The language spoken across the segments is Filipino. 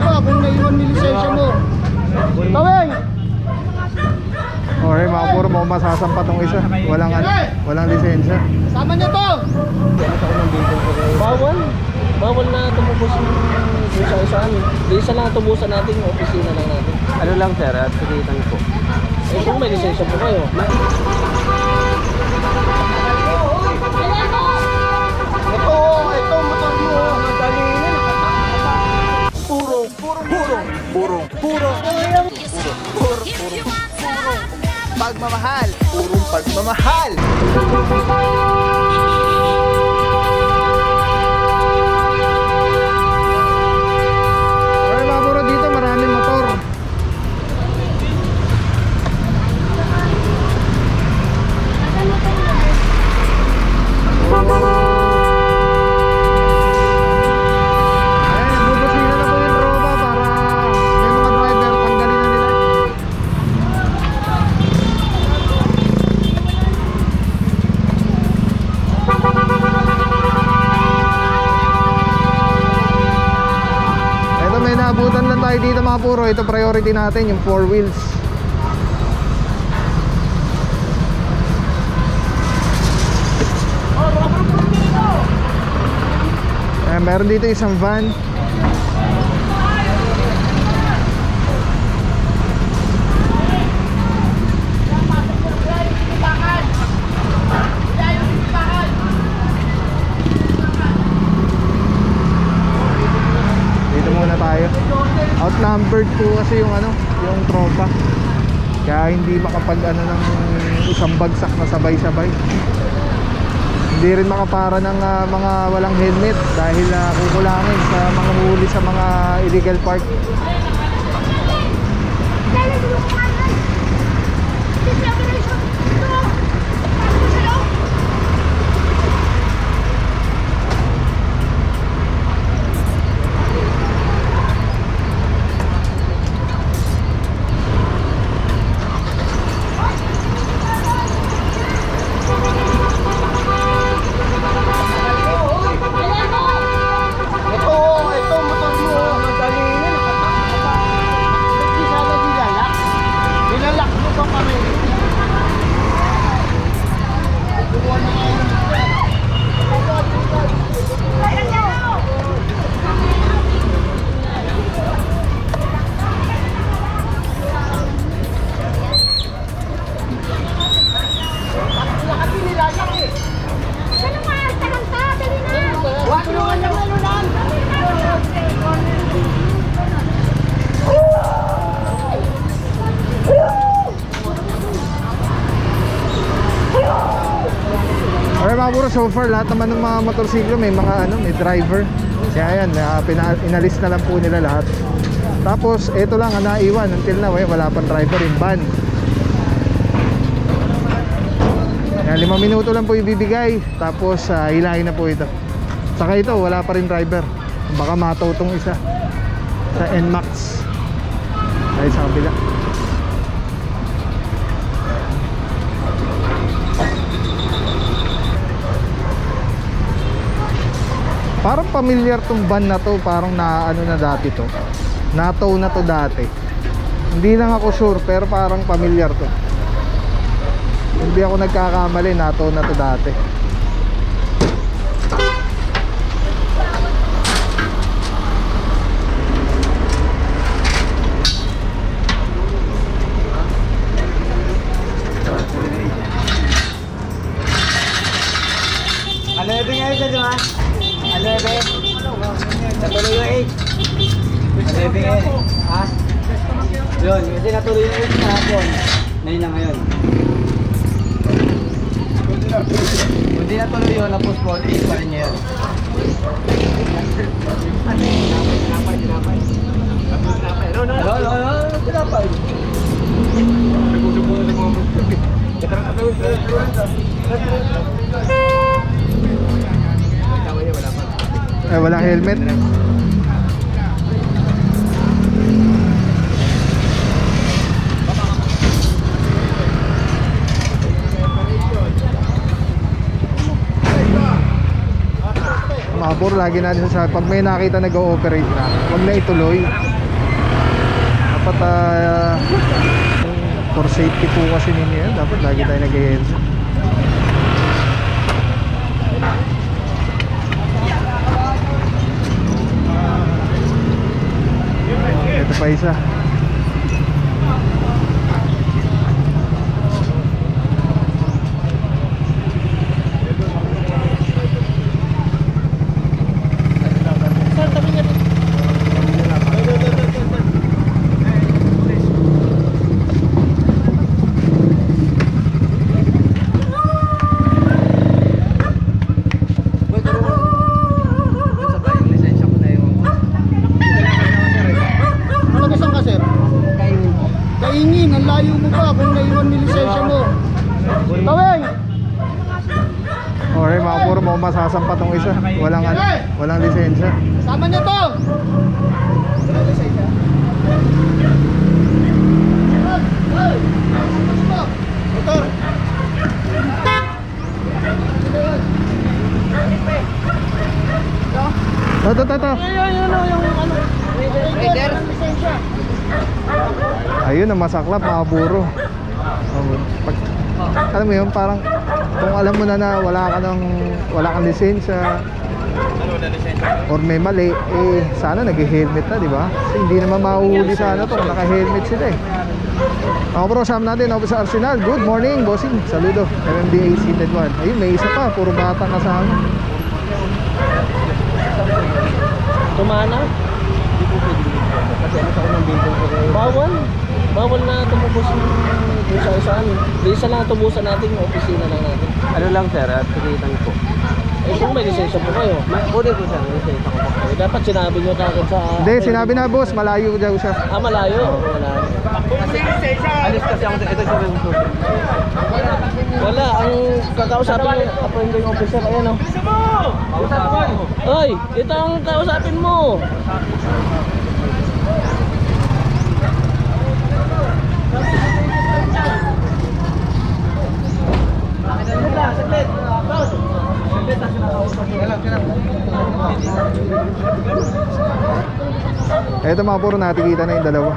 pa kung naiwan ni lisensya mo. Taweng! Okay, mga puro mo masasampa tong isa. Walang lisensya. Sama niyo to! Bawal na tumubos yung isa amin. Isa lang tubusan natin yung opisina lang natin. Ano lang sir, at sakitan ko. Eh kung may lisensya po kayo. Ito motor mo. Puro pagmamahal. Purong pagmamahal. Okay, mga puro, dito maraming motor. Abutan lang tayo dito mga puro. Ito priority natin, yung 4 wheels. Meron dito isang van. Outnumbered po kasi yung yung tropa. Kaya hindi makapag ng isang bagsak na sabay-sabay. Hindi rin makapara ng mga walang helmet dahil kukulangin sa mga huli sa mga illegal park. So far lahat naman ng mga motorsiklo may mga may driver. Kaya yan, inalis na lang po nila lahat. Tapos ito lang ang naiwan until now, wala pang driver yung van. Kaya 5 minuto lang po ibibigay. Tapos hilahin na po ito. Saka ito wala pa rin driver. Baka mataw tong isa sa NMAX ay sa kabila. Parang familiar tong van na to. Parang na dati to. Nataw na to dati. Hindi lang ako sure pero parang familiar to. Hindi ako nagkakamali, nataw na to dati. Ano ito nga ito, di ba? Alebe. Natuloy yung 8. Alebe nga yun. Ha? Yun, kasi natuloy yung 8 sa hapon. Ngayon na ngayon. Kung di natuloy yun, na-postpone, 8 pa rin niya yun. Tinapay. Wala helmet. Mga puro lagi natin sasabi, pag may nakita nag-ooperate na, huwag na ituloy. dapat for safety po kasi ninyo yan, dapat lagi tayo nag-headset. Ito pa isa. Kaingin, ang layo mo pa kung naiwan ni lisensya mo. Taweng! Okay, mga puro mo masasampa tong isa. Walang lisensya. Sama niyo to! Motor! Ito. Ayun ang masaklap, mga puro. Alam mo yun, parang kung alam mo na wala kang lisensya or may mali, sana nag-helmet na, di ba? Kasi hindi naman mahuhuli sana to kung naka-helmet sila eh. Mga puro, sama natin ako sa Arsenal. Good morning, bossing. Saludo. MMDA seated 1. Ayun, may isa pa, puro bata kasama. Tumana? Hindi po pwede dito. Kasi ano sa unang bintong ko kayo. Bawal na tumubos yung sa amin. Isa lang tubusan natin yung opisina lang natin. Ano lang sir, at pagkitan ko. Eh kung may lisensya po kayo. Pwede po sir, lisensya ko po. Eh, dapat sinabi nyo kagad sa... Hindi, sinabi na boss, malayo daw siya. Malayo. Wala. Alis kasi ako, ito siya yung susunod. Wala. Ang kakausapin nyo, appointing officer, ayan o. Oy, ito ang kausapin mo. Ito mga puro, natikita na yung dalawa.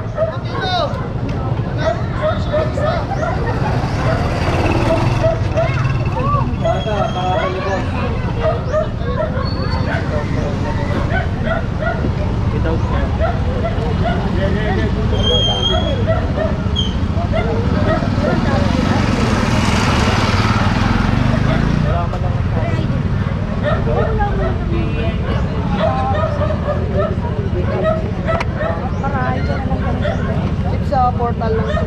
Sa portal lang.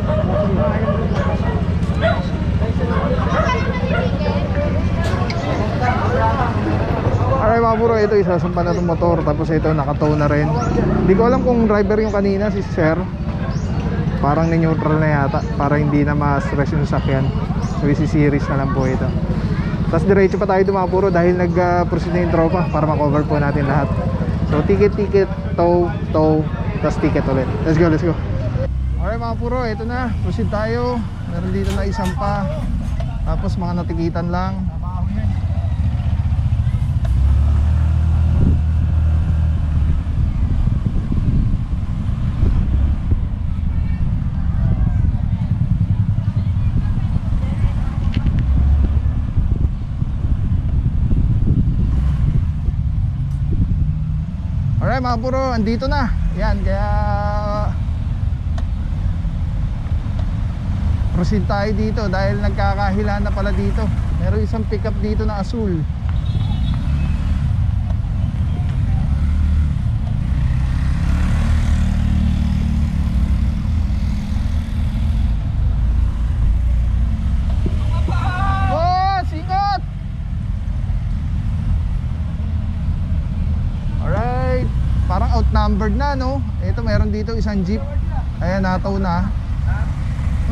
Alright mga puro, ito isasampa na itong motor. Tapos ito nakatow na rin. Hindi ko alam kung driver yung kanina, si sir. Parang ni-neutral na yata, para hindi na ma-stress yung sakyan. So isi-series na lang po ito. Tapos diretso pa tayo mga puro dahil nag-proceed na yung tropa para ma-cover po natin lahat. So ticket, tow, tapos ticket ulit. Let's go. Alright mga puro, ito na, proceed tayo. Meron dito na isang pa. Tapos mga natikitan lang. Alright mga puro, andito na. Yan, kaya proceed tayo dito dahil nagkakahila na pala dito. Meron isang pickup dito na asul. Boss, ingat! Alright, parang outnumbered na, no? Ito, meron dito isang jeep. Ayan, nataw na.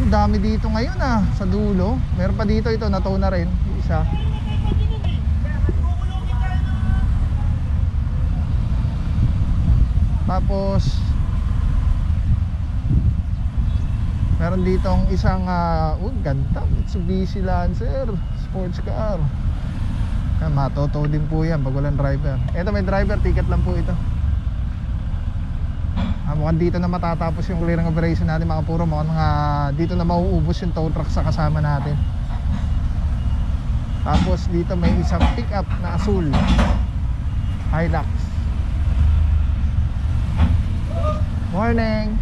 Ang dami dito ngayon sa dulo. Meron pa dito, ito nataw na rin isa. Tapos meron ditong isang ganda, Mitsubishi Lancer sports car. Matotow din po yan pag walang driver. Ito may driver, ticket lang po ito. Mukhang dito na matatapos yung clearing operation natin mga puro. Mukhang dito na mauubos yung tow truck sa kasama natin. Tapos dito may isang pickup na asul, Hilux. Morning.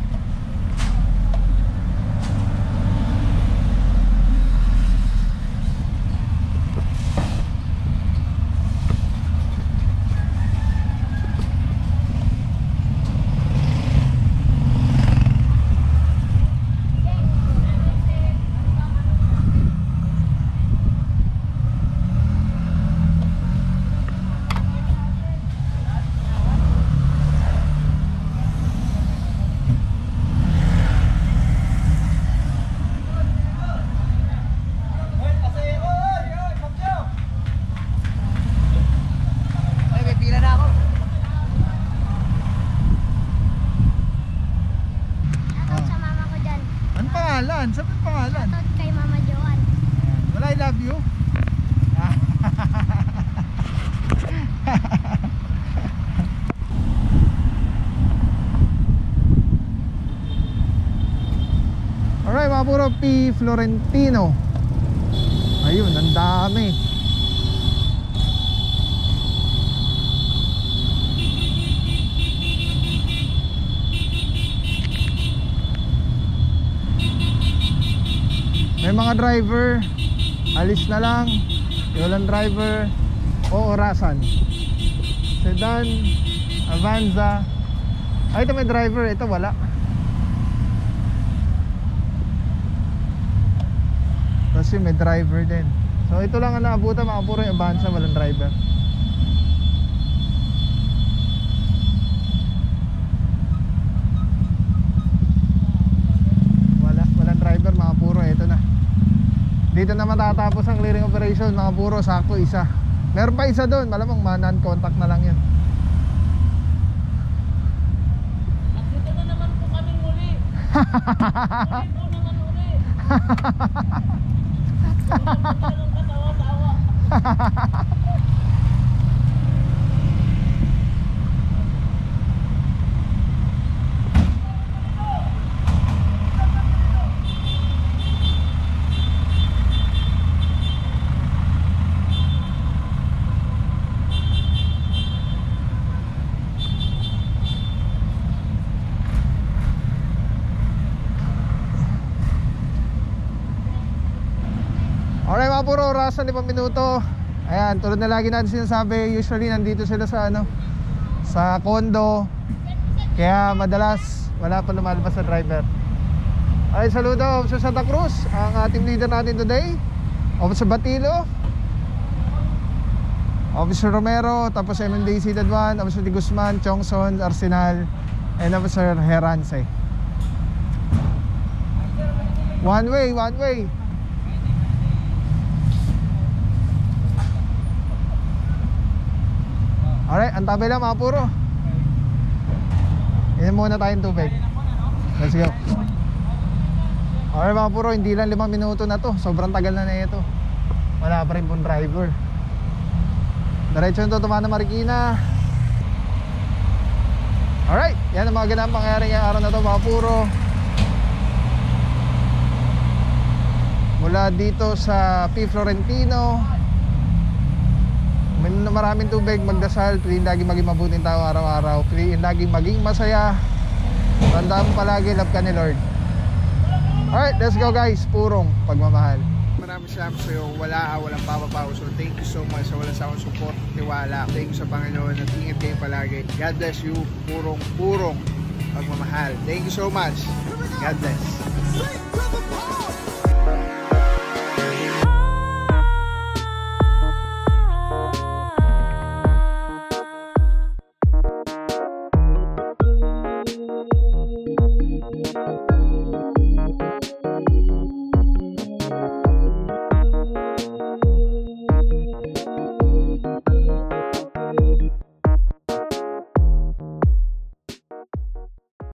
Sabi ang pangalan. Shoutout kay Mama Joan. Wala, I love you. Alright mga puro, P. Florentino. Ayun, ang dami. May mga driver, alis na lang. Walang driver, o orasan. Sedan, Avanza. Ay, ito may driver, ito wala. Kasi may driver din. So ito lang ang naabutan mga puro, yung Avanza, walang driver. Walang driver mga puro, ito na. Dito na matatapos ang clearing operation mga puro, sakto isa. Meron pa isa doon, malamang non-contact na lang yun. Dito na naman po kami muli. Muli po naman uli. Ang katawa-tawa. Alright mga puro, oras na 5 minuto. Ayan, tulad na lagi natin sinasabi, usually nandito sila sa sa condo. Kaya madalas wala pa lumalabas sa driver. Alright, saludo Officer Santa Cruz, ang team leader natin today. Officer Batilo, Officer Romero, tapos MMDA Seated 1, Officer Di Guzman, Chongson, Arsenal, and Officer Herance. One way. Alright, antabay lang mga puro. Inom muna tayong tubig. Let's go. Alright mga puro, hindi lang 5 minuto na to. Sobrang tagal na ito. Wala pa rin pong driver. Diretso yung Tutumana Marikina. Alright, yan ang mga ganang pangyayari ngayong araw na to mga puro. Mula dito sa P. Florentino, maraming tubig, magdasal, piliin lagi maging mabuting tao araw-araw, piliin lagi maging masaya. Tandaan mo palagi, love ka ni Lord. Alright, let's go guys. Purong pagmamahal. Maraming salamat sa iyo. Walang papapaw. So thank you so much sa walang sawang support, tiwala. Thank you sa Panginoon at ingat kayo palagi. God bless you. Purong pagmamahal. Thank you so much. God bless.